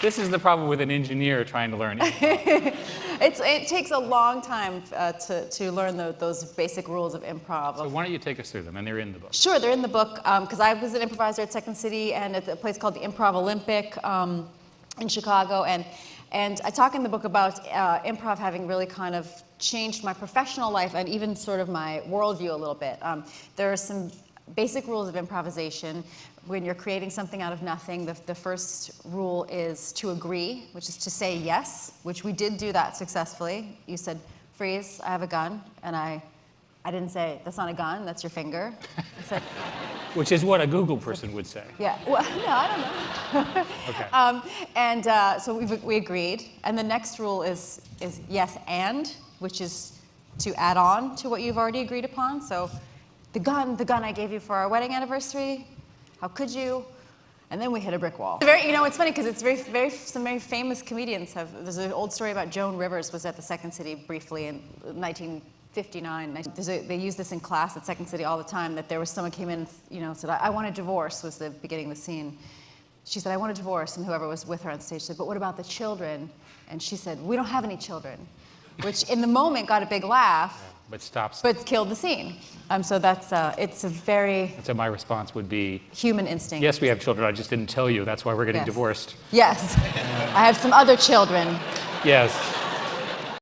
This is the problem with an engineer trying to learn improv. It takes a long time to learn those basic rules of improv. So why don't you take us through them? And they're in the book. Sure, they're in the book, because I was an improviser at Second City and at a place called the Improv Olympic in Chicago. And I talk in the book about improv having really kind of changed my professional life and even sort of my worldview a little bit. There are some basic rules of improvisation. When you're creating something out of nothing, the first rule is to agree, which is to say yes, which we did do that successfully. You said, freeze, I have a gun. And I didn't say, that's not a gun, that's your finger. I said, which is what a Google person would say. yeah, well, no, I don't know. Okay. So we agreed. And the next rule is yes and, which is to add on to what you've already agreed upon. So the gun I gave you for our wedding anniversary, how could you? And then we hit a brick wall. It's funny because it's some very famous comedians there's an old story about Joan Rivers was at the Second City briefly in 1959. They use this in class at Second City all the time, that there was someone came in and said, I want a divorce, was the beginning of the scene. She said, I want a divorce, and whoever was with her on stage said, but what about the children? And she said, we don't have any children, which in the moment got a big laugh. But killed the scene. So it's a very... So my response would be... human instinct. Yes, we have children, I just didn't tell you, that's why we're getting divorced. Yes. I have some other children. Yes.